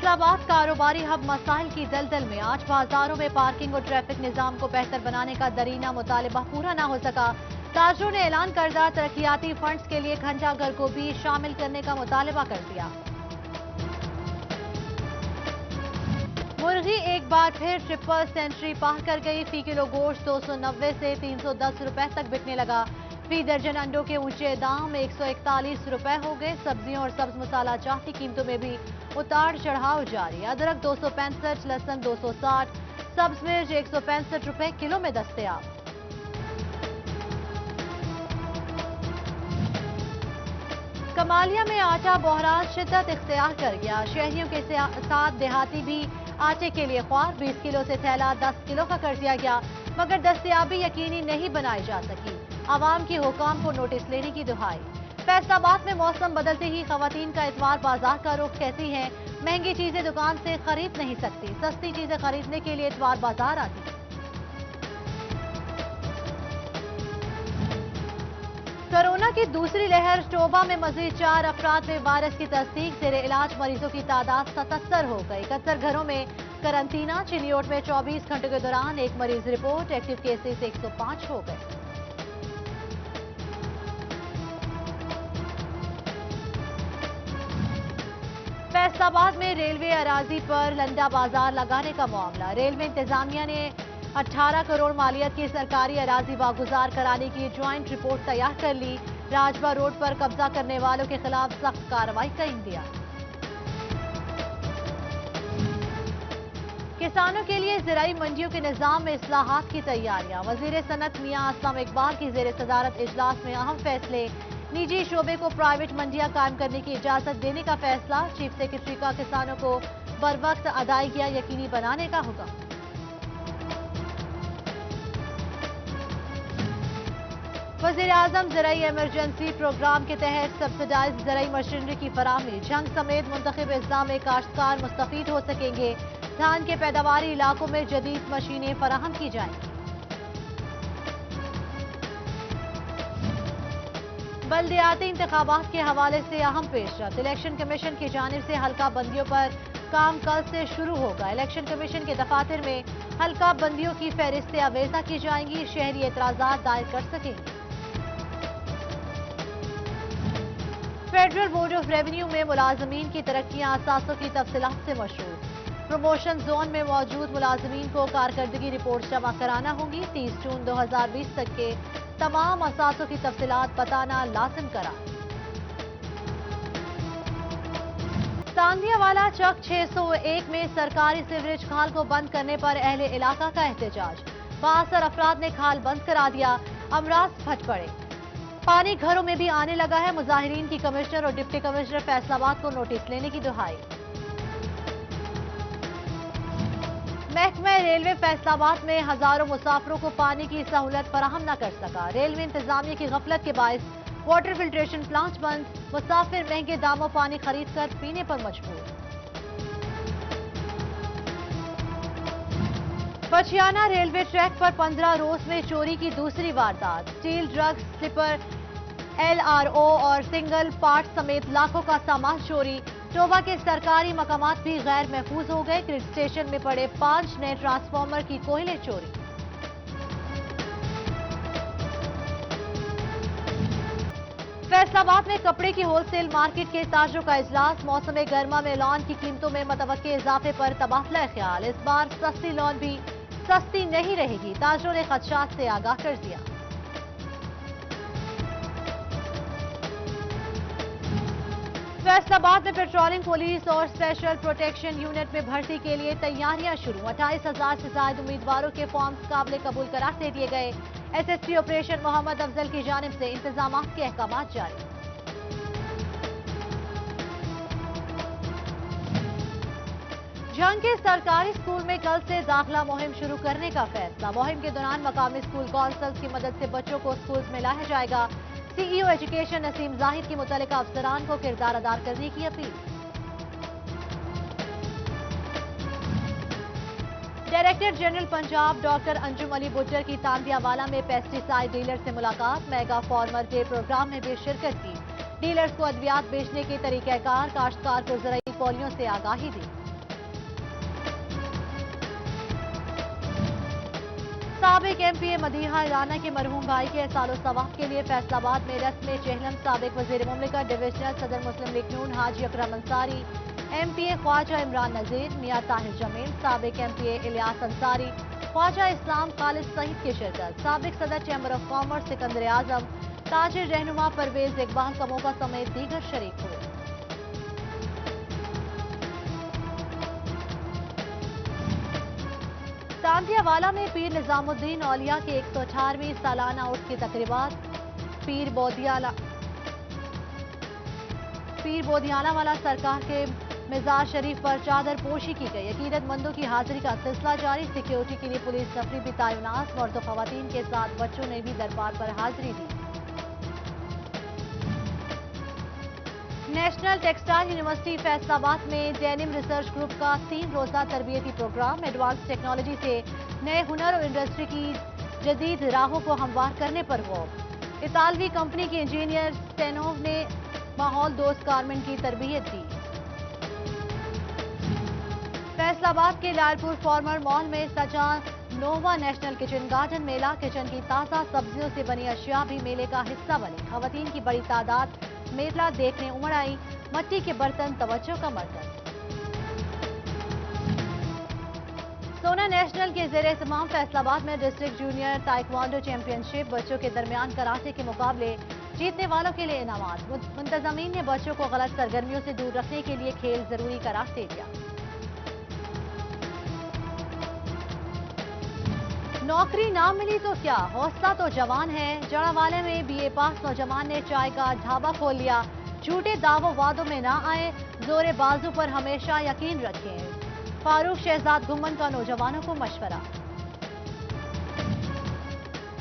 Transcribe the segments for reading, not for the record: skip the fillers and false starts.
फैसलाबाद कारोबारी हब मसाइल की दलदल में। आज बाजारों में पार्किंग और ट्रैफिक निजाम को बेहतर बनाने का दरीना मुतालिबा पूरा न हो सका। ताजरों ने ऐलान करदा तरक्याती फंड्स के लिए घंटा घर को भी शामिल करने का मुतालिबा कर दिया। मुर्गी एक बार फिर ट्रिपल सेंचुरी पार कर गई। फी किलो गोश्त 290 से 310 रुपए तक बिकने लगा। फी दर्जन अंडों के ऊंचे दाम 141 रुपए हो गए। सब्जियों और सब्ज मसाला जात की कीमतों में भी उतार चढ़ाव जारी। अदरक 265, लहसुन 260, सब्ज मिर्च 165 रुपए किलो में दस्तयाब। कमालिया में आटा बहरान शिद्दत इख्तियार कर गया। शहरियों के साथ देहाती भी आटे के लिए ख्वार। 20 किलो से थैला 10 किलो का कर दिया गया, मगर दस्तयाबी यकीनी नहीं बनाई जा सकी। आवाम की हुकाम को नोटिस लेने की दुहाई। फैसलाबाद में मौसम बदलते ही खवातीन का इतवार बाजार का रुख। कहती हैं महंगी चीजें दुकान से खरीद नहीं सकती, सस्ती चीजें खरीदने के लिए इतवार बाजार आती। कोरोना की दूसरी लहर। टोबा में मजीद 4 अफराद में वायरस की तस्दीक। जेरे इलाज मरीजों की तादाद 77 हो गई। 71 घरों में करंटीना। चिनियोट में 24 घंटों के दौरान एक मरीज रिपोर्ट। एक्टिव केसेस 105 हो गए। फैसलाबाद में रेलवे अराजी पर लंडा बाजार लगाने का मामला। रेलवे इंतजामिया ने 18 करोड़ मालियत की सरकारी अराजी वागुजार कराने की ज्वाइंट रिपोर्ट तैयार कर ली। राजबा रोड पर कब्जा करने वालों के खिलाफ सख्त कार्रवाई का इंदिया। किसानों के लिए ज़राई मंडियों के निजाम में इस्लाहात की तैयारियां। वजीर सनत मियां असलम इकबाल की जेर सदारत इजलास में अहम फैसले। निजी शोबे को प्राइवेट मंडियां कायम करने की इजाजत देने का फैसला। चीफ सेक्रेटरी का किसानों को बरवक्त अदायगियां यकीनी बनाने का हुक्म। वजीर आजम ज़राई इमरजेंसी प्रोग्राम के तहत सब्सिडाइज ज़राई मशीनरी की फराहमी। झंग समेत मुंतखब अज़ला में काश्तकार मुस्तफीद हो सकेंगे। धान के पैदावारी इलाकों में जदीद मशीनें फराहम की जाएंगी। बल्दियाती इंतखाबात के हवाले से अहम पेशरफ्त। इलेक्शन कमीशन की जानिब से हल्का बंदियों पर काम कल से शुरू होगा। इलेक्शन कमीशन के दफातर में हल्का बंदियों की फहरिस्तें अवेजा की जाएंगी। शहरी एतराजात दायर कर सकेंगे। फेडरल बोर्ड ऑफ रेवेन्यू में मुलाजमीन की तरक्कियां असासों की तफसीलात से मशहूर। प्रमोशन जोन में मौजूद मुलाजमीन को कारकर्दगी रिपोर्ट जमा कराना होगी। 30 जून 2020 तक के तमाम असासों की तफसीलात बताना लाजिम करा। तांदियावाला चक 601 में सरकारी सीवरेज खाल को बंद करने पर अहले इलाका का एहतजाज। 62 अफराद ने खाल बंद करा दिया। अमराज फट पड़े। पानी घरों में भी आने लगा है। मुजाहिरीन की कमिश्नर और डिप्टी कमिश्नर फैसलाबाद को नोटिस लेने की दुहाई। महकमा रेलवे फैसलाबाद में हजारों मुसाफिरों को पानी की सहूलत फराहम न कर सका। रेलवे इंतजामिया की गफलत के बायस वाटर फिल्ट्रेशन प्लांट बंद। मुसाफिर महंगे दामों पानी खरीद कर पीने पर मजबूर। पचियाना रेलवे ट्रैक पर 15 रोज में चोरी की दूसरी वारदात। स्टील, ड्रग्स, स्लीपर, LRO और सिंगल पार्ट समेत लाखों का सामान चोरी। टोबा के सरकारी मकामात भी गैर महफूज हो गए। ग्रिड स्टेशन में पड़े 5 नए ट्रांसफार्मर की कोयले चोरी। फैसलाबाद में कपड़े की होलसेल मार्केट के ताजरों का इजलास। मौसम गर्मा में लॉन की कीमतों में मतवक्के इजाफे पर तबादला ख्याल। इस बार सस्ती लॉन भी सस्ती नहीं रहेगी। ताजरों ने खदशात से आगाह कर दिया। फैसलाबाद में पेट्रोलिंग पुलिस और स्पेशल प्रोटेक्शन यूनिट में भर्ती के लिए तैयारियां शुरू। 28,000 से ज्यादा उम्मीदवारों के फॉर्म्स काबिल कबूल करार दे दिए गए। SSP ऑपरेशन मोहम्मद अफजल की जानिब से इंतजाम के अहकाम जारी। झंग के सरकारी स्कूल में कल से दाखिला मुहिम शुरू करने का फैसला। मुहिम के दौरान मकामी स्कूल काउंसिल्स की मदद से बच्चों को स्कूल में लाया जाएगा। CEO एजुकेशन नसीम जाहिद की मुतल्लिका अफसरान को किरदार अदा करने की appeal. Director general Punjab doctor Anjum Ali Buttar की तांदियावाला में पेस्टिसाइड डीलर से मुलाकात। मेगा फार्मर डे प्रोग्राम में भी शिरकत की। डीलर्स को अद्वियात बेचने के तरीक़ाकार, काश्तकार को ज़राई पॉलियों से आगाही दी। साबिक एमपीए मदीहा राना के मरहूम भाई के सालो सवाब के लिए फैसलाबाद में रस्म चहलम साबिक वजीर मुमलिकत डिविजनल सदर मुस्लिम लीग नून हाजी अकरम अंसारी, एमपीए ख्वाजा इमरान नजीर, मियां ताहिर जमील, साबिक एमपीए इलियास अंसारी, ख्वाजा इस्लाम खालिद सईद की शिरकत, साबिक सदर चैम्बर ऑफ कॉमर्स सिकंदर आजम, ताजिर रहनुमा परवेज इकबाल का मौका समेत दीगर शरीक हुए। तांतियावाला में पीर निजामुद्दीन औलिया के 118वीं सालाना उर्स की तकरीबात, पीर बोदियाना वाला सरकार के मिजार शरीफ पर चादर पोशी की गई। अकीदतमंदों की हाजिरी का सिलसिला जारी, सिक्योरिटी के लिए पुलिस नफरी भी तैनात, मर्द व खवातीन के साथ बच्चों ने भी दरबार पर हाजिरी दी। नेशनल टेक्सटाइल यूनिवर्सिटी फैसलाबाद में डेनिम रिसर्च ग्रुप का 3 रोजा तरबियती प्रोग्राम, एडवांस टेक्नोलॉजी से नए हुनर और इंडस्ट्री की जदीद राहों को हमवार करने पर गौर। इतालवी कंपनी के इंजीनियर स्टेनोव ने माहौल दोस्त गारमेंट की तरबियत दी। फैसलाबाद के लालपुर फॉर्मर मॉल में सजा नोवा नेशनल किचन गार्डन मेला, किचन की ताज़ा सब्जियों से बनी अशिया भी मेले का हिस्सा बनी। खवातीन की बड़ी तादाद मेला देखने उमड़ आई, मट्टी के बर्तन तवज्जो का मरकज। सोना नेशनल के जेर एहतमाम फैसलाबाद में डिस्ट्रिक्ट जूनियर ताइक्वांडो चैंपियनशिप, बच्चों के दरमियान कराटे के मुकाबले, जीतने वालों के लिए इनामात। मुंतजमीन ने बच्चों को गलत सरगर्मियों से दूर रखने के लिए खेल जरूरी करार दे दिया। नौकरी ना मिली तो क्या, हौसला तो जवान है। जड़ावाले में बीए पास नौजवान ने चाय का ढाबा खोल लिया। झूठे दावों वादों में ना आए, जोरे बाजू पर हमेशा यकीन रखें। फारूक शहजाद घुमन का नौजवानों को मशवरा।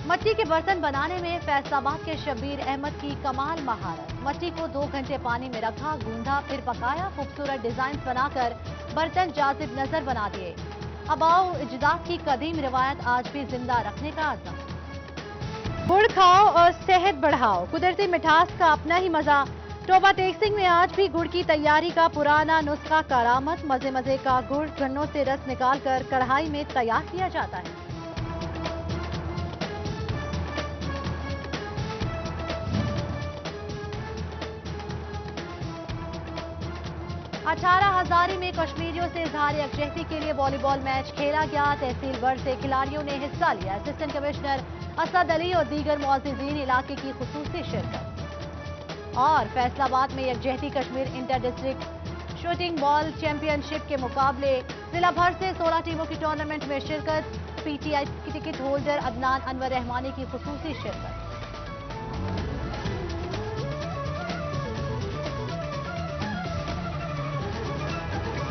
मट्टी के बर्तन बनाने में फैसलाबाद के शब्बीर अहमद की कमाल महारत। मट्टी को 2 घंटे पानी में रखा, गूंधा, फिर पकाया, खूबसूरत डिजाइन बनाकर बर्तन जाजिब नजर बना दिए। अबाओ इजदाद की कदीम रिवायत आज भी जिंदा रखने का आज़म। गुड़ खाओ और सेहत बढ़ाओ, कुदरती मिठास का अपना ही मजा। टोबा टेक्सिंग में आज भी गुड़ की तैयारी का पुराना नुस्खा करामत। मजे मजे का गुड़ गन्नों से रस निकालकर कढ़ाई में तैयार किया जाता है। 18,000 में कश्मीरियों से इजहार यकजहती के लिए वॉलीबॉल मैच खेला गया। तहसील भर से खिलाड़ियों ने हिस्सा लिया। असिस्टेंट कमिश्नर असद अली और दीगर मुअज़्ज़िज़ीन इलाके की खुसूसी शिरकत। और फैसलाबाद में यकजहती Kashmir inter district shooting ball championship के मुकाबले, जिला भर से 16 टीमों की टूर्नामेंट में शिरकत। पीटीआई की टिकट होल्डर अदनान अनवर रहमानी की खुसूसी शिरकत।